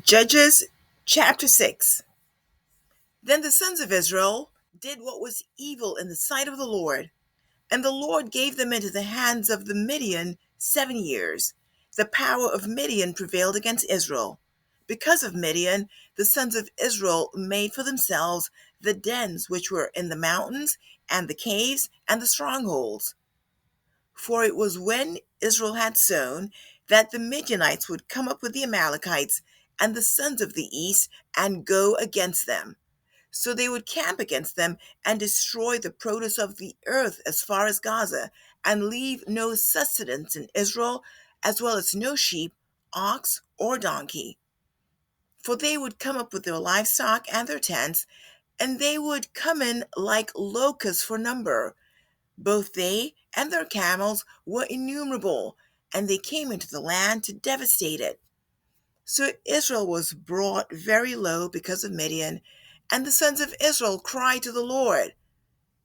Judges chapter 6. Then the sons of Israel did what was evil in the sight of the Lord, and the Lord gave them into the hands of the Midian 7 years. The power of Midian prevailed against Israel. Because of Midian, the sons of Israel made for themselves the dens which were in the mountains, and the caves, and the strongholds. For it was when Israel had sown that the Midianites would come up with the Amalekites and the sons of the east and go against them. So they would camp against them and destroy the produce of the earth as far as Gaza, and leave no sustenance in Israel, as well as no sheep, ox, or donkey. For they would come up with their livestock and their tents, and they would come in like locusts for number. Both they and their camels were innumerable, and they came into the land to devastate it. So Israel was brought very low because of Midian, and the sons of Israel cried to the Lord.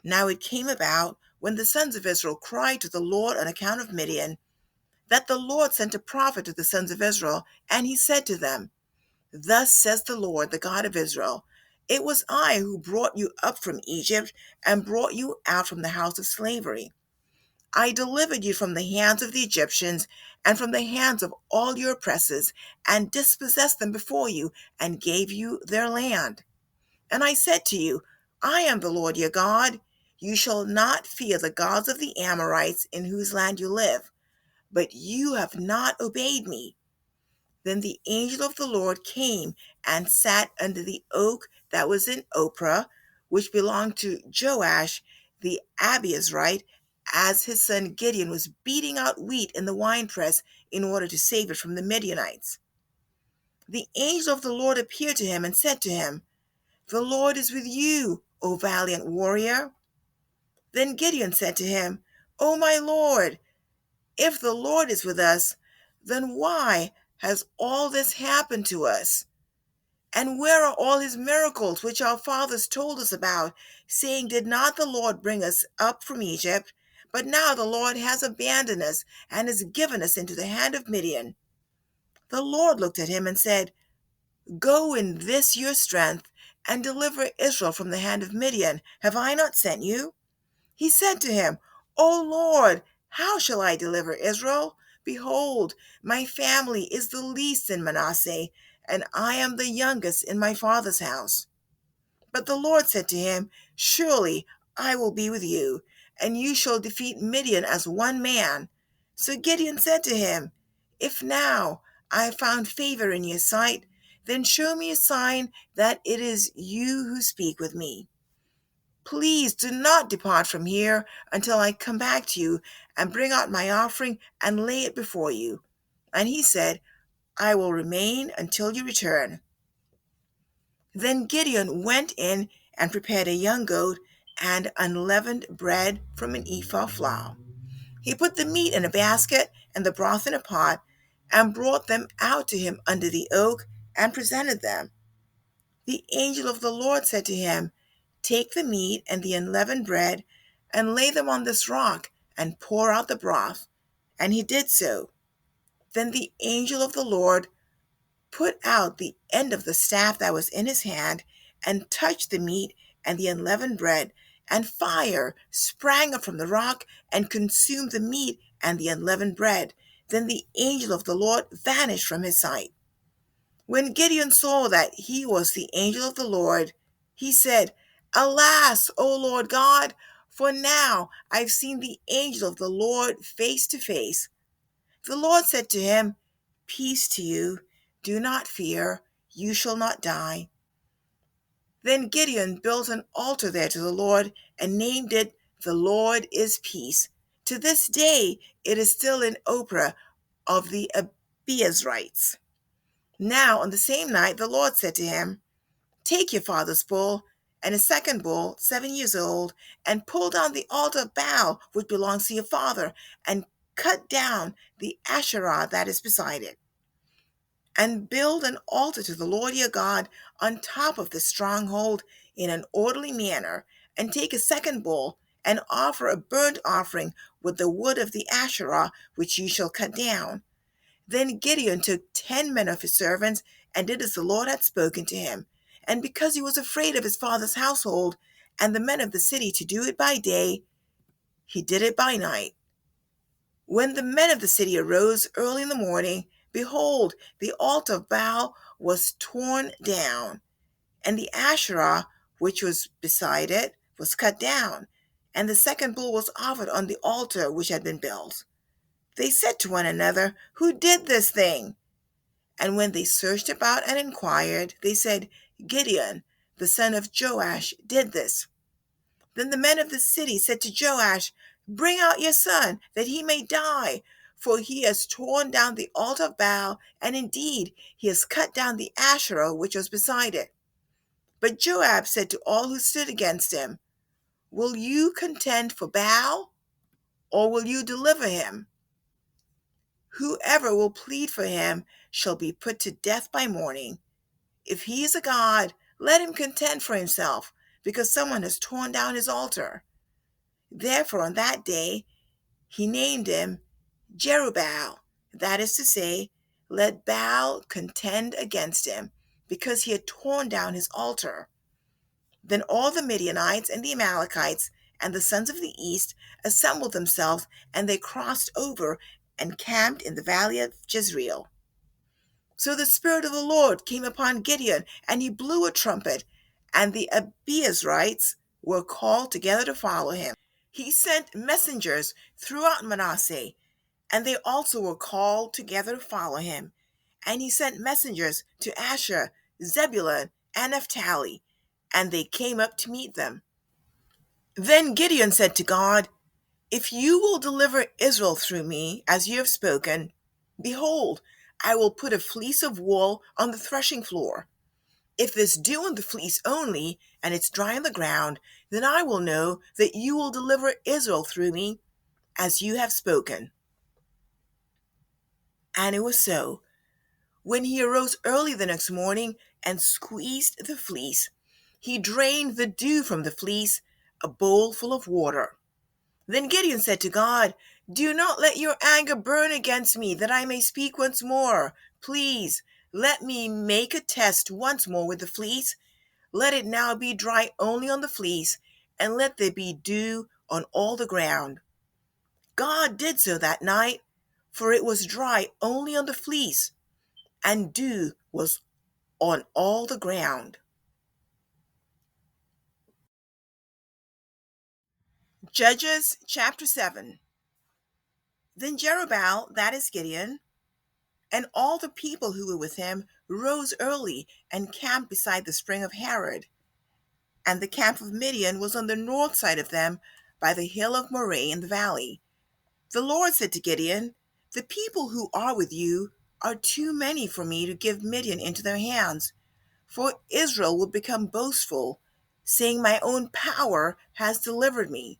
Now it came about, when the sons of Israel cried to the Lord on account of Midian, that the Lord sent a prophet to the sons of Israel, and he said to them, Thus says the Lord, the God of Israel, It was I who brought you up from Egypt and brought you out from the house of slavery. I delivered you from the hands of the Egyptians and from the hands of all your oppressors, and dispossessed them before you, and gave you their land. And I said to you, I am the Lord your God. You shall not fear the gods of the Amorites in whose land you live. But you have not obeyed me. Then the angel of the Lord came and sat under the oak that was in Ophrah, which belonged to Joash the Abiezrite, as his son Gideon was beating out wheat in the winepress in order to save it from the Midianites. The angel of the Lord appeared to him and said to him, The Lord is with you, O valiant warrior. Then Gideon said to him, O my Lord, if the Lord is with us, then why has all this happened to us? And where are all his miracles which our fathers told us about, saying, Did not the Lord bring us up from Egypt? But now the Lord has abandoned us and has given us into the hand of Midian. The Lord looked at him and said, Go in this your strength, and deliver Israel from the hand of Midian. Have I not sent you? He said to him, O Lord, how shall I deliver Israel? Behold, my family is the least in Manasseh, and I am the youngest in my father's house. But the Lord said to him, Surely I will be with you, and you shall defeat Midian as one man. So Gideon said to him, If now I have found favor in your sight, then show me a sign that it is you who speak with me. Please do not depart from here until I come back to you and bring out my offering and lay it before you. And he said, I will remain until you return. Then Gideon went in and prepared a young goat and unleavened bread from an ephah of flour. He put the meat in a basket and the broth in a pot, and brought them out to him under the oak, and presented them. The angel of the Lord said to him, Take the meat and the unleavened bread, and lay them on this rock, and pour out the broth. And he did so. Then the angel of the Lord put out the end of the staff that was in his hand, and touched the meat and the unleavened bread, and fire sprang up from the rock, and consumed the meat and the unleavened bread. Then the angel of the Lord vanished from his sight. When Gideon saw that he was the angel of the Lord, he said, Alas, O Lord God, for now I've seen the angel of the Lord face to face. The Lord said to him, Peace to you, do not fear, you shall not die. Then Gideon built an altar there to the Lord, and named it, The Lord is Peace. To this day it is still in Ophrah of the Abiezrites. Now on the same night the Lord said to him, Take your father's bull and a second bull, 7 years old, and pull down the altar of Baal which belongs to your father, and cut down the Asherah that is beside it, and build an altar to the Lord your God on top of the stronghold in an orderly manner, and take a second bull, and offer a burnt offering with the wood of the Asherah which you shall cut down. Then Gideon took 10 men of his servants and did as the Lord had spoken to him. And because he was afraid of his father's household and the men of the city to do it by day, he did it by night. When the men of the city arose early in the morning, behold, the altar of Baal was torn down, and the Asherah which was beside it was cut down, and the second bull was offered on the altar which had been built. They said to one another, "Who did this thing?" And when they searched about and inquired, they said, "Gideon, the son of Joash, did this." Then the men of the city said to Joash, "Bring out your son, that he may die, for he has torn down the altar of Baal, and indeed he has cut down the Asherah which was beside it." But Joab said to all who stood against him, "Will you contend for Baal, or will you deliver him? Whoever will plead for him shall be put to death by morning. If he is a god, let him contend for himself, because someone has torn down his altar." Therefore on that day he named him Jerubbaal, that is to say, "Let Baal contend against him," because he had torn down his altar. Then all the Midianites and the Amalekites and the sons of the east assembled themselves, and they crossed over and camped in the valley of Jezreel. So the Spirit of the Lord came upon Gideon, and he blew a trumpet, and the Abiezrites were called together to follow him. He sent messengers throughout Manasseh, and they also were called together to follow him. And he sent messengers to Asher, Zebulun, and Naphtali, and they came up to meet them. Then Gideon said to God, "If you will deliver Israel through me, as you have spoken, behold, I will put a fleece of wool on the threshing floor. If this dew on the fleece only, and it's dry on the ground, then I will know that you will deliver Israel through me, as you have spoken." And it was so. When he arose early the next morning and squeezed the fleece, he drained the dew from the fleece, a bowl full of water. Then Gideon said to God, "Do not let your anger burn against me, that I may speak once more. Please, let me make a test once more with the fleece. Let it now be dry only on the fleece, and let there be dew on all the ground." God did so that night, for it was dry only on the fleece, and dew was on all the ground. Judges chapter 7. Then Jerubbaal, that is Gideon, and all the people who were with him rose early and camped beside the spring of Harod. And the camp of Midian was on the north side of them by the hill of Moreh in the valley. The Lord said to Gideon, "The people who are with you are too many for me to give Midian into their hands, for Israel will become boastful, saying, 'My own power has delivered me.'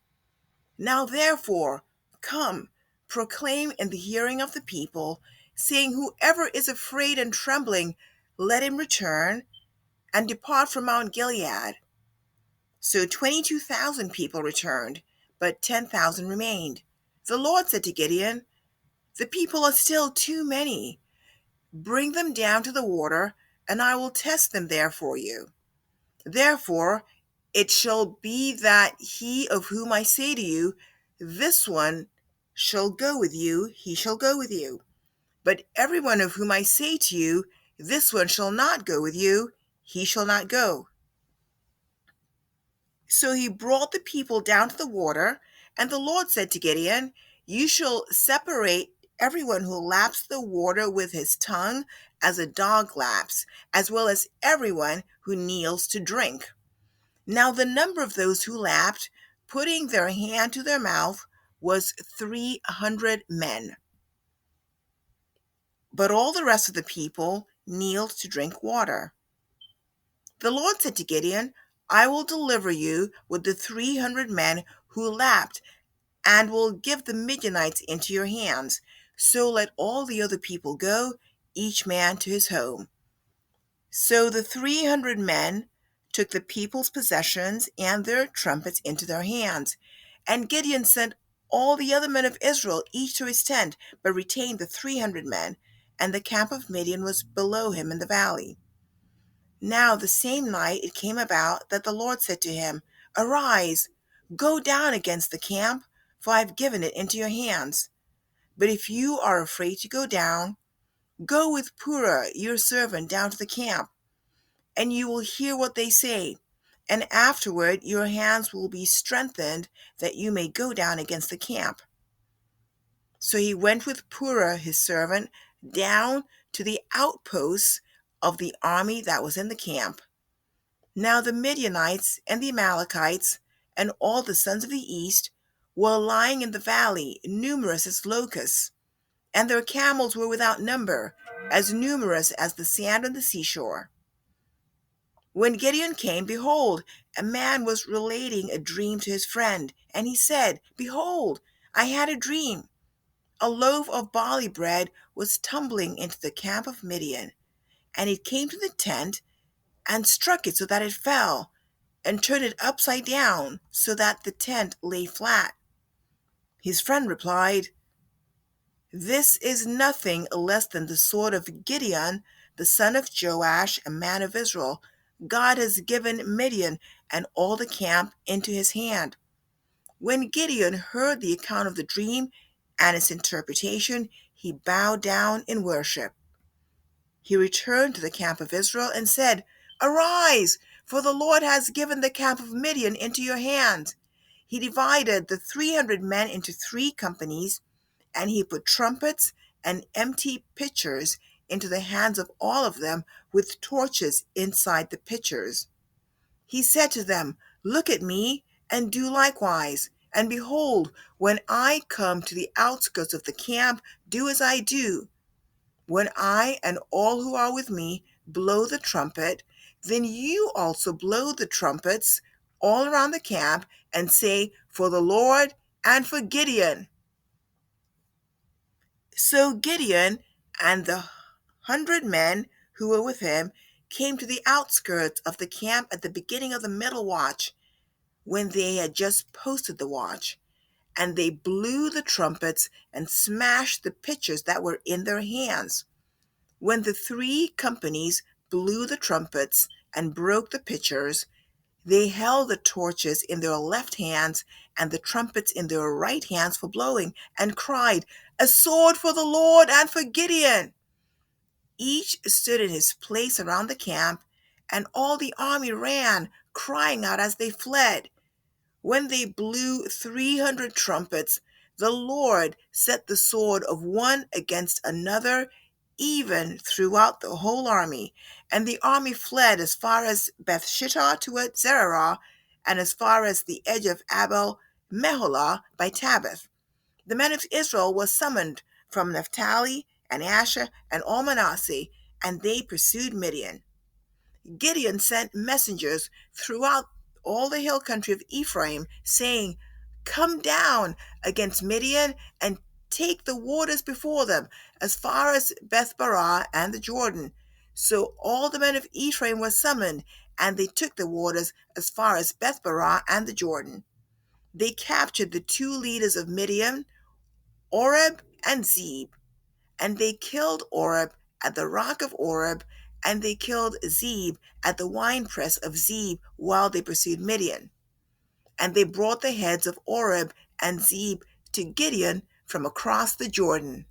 Now therefore, come, proclaim in the hearing of the people, saying, 'Whoever is afraid and trembling, let him return and depart from Mount Gilead.'" So 22,000 people returned, but 10,000 remained. The Lord said to Gideon, "The people are still too many. Bring them down to the water, and I will test them there for you. Therefore it shall be that he of whom I say to you, 'This one shall go with you,' he shall go with you. But everyone of whom I say to you, 'This one shall not go with you,' he shall not go." So he brought the people down to the water, and the Lord said to Gideon, "You shall separate everyone who laps the water with his tongue as a dog laps, as well as everyone who kneels to drink." Now the number of those who lapped, putting their hand to their mouth, was 300 men. But all the rest of the people kneeled to drink water. The Lord said to Gideon, "I will deliver you with the 300 men who lapped, and will give the Midianites into your hands. So let all the other people go, each man to his home." So the 300 men took the people's possessions and their trumpets into their hands. And Gideon sent all the other men of Israel, each to his tent, but retained the 300 men. and the camp of Midian was below him in the valley. Now the same night it came about that the Lord said to him, Arise, go down against the camp, for I have given it into your hands. But if you are afraid to go down, go with Purah your servant down to the camp, and you will hear what they say, and afterward your hands will be strengthened, that you may go down against the camp. So he went with Purah his servant down to the outposts of the army that was in the camp. Now the Midianites and the Amalekites and all the sons of the east were lying in the valley, numerous as locusts, and their camels were without number, as numerous as the sand on the seashore. When Gideon came, behold, a man was relating a dream to his friend, and he said, Behold, I had a dream. A loaf of barley bread was tumbling into the camp of Midian, and it came to the tent and struck it so that it fell, and turned it upside down so that the tent lay flat. His friend replied, This is nothing less than the sword of Gideon, the son of Joash, a man of Israel. God has given Midian and all the camp into his hand. When Gideon heard the account of the dream and its interpretation, he bowed down in worship. He returned to the camp of Israel and said, Arise, for the Lord has given the camp of Midian into your hand. He divided the 300 men into 3 companies, and he put trumpets and empty pitchers into the hands of all of them, with torches inside the pitchers. He said to them, Look at me, and do likewise. And behold, when I come to the outskirts of the camp, do as I do. When I and all who are with me blow the trumpet, then you also blow the trumpets all around the camp, and say, For the Lord and for Gideon. So Gideon and the 100 men who were with him came to the outskirts of the camp at the beginning of the middle watch, when they had just posted the watch. And they blew the trumpets and smashed the pitchers that were in their hands. When the 3 companies blew the trumpets and broke the pitchers, they held the torches in their left hands and the trumpets in their right hands for blowing, and cried, A sword for the Lord and for Gideon! Each stood in his place around the camp, and all the army ran, crying out as they fled. When they blew 300 trumpets, the Lord set the sword of one against another, even throughout the whole army. And the army fled as far as Bethshittah toward Zererah, and as far as the edge of Abel Meholah by Tabbath. The men of Israel were summoned from Naphtali and Asher and all Manasseh, and they pursued Midian. Gideon sent messengers throughout all the hill country of Ephraim, saying, Come down against Midian and take the waters before them, as far as Bethbarah and the Jordan. So all the men of Ephraim were summoned, and they took the waters as far as Bethbarah and the Jordan. They captured the 2 leaders of Midian, Oreb and Zeb, and they killed Oreb at the rock of Oreb, and they killed Zeb at the winepress of Zeb while they pursued Midian. And they brought the heads of Oreb and Zeb to Gideon from across the Jordan.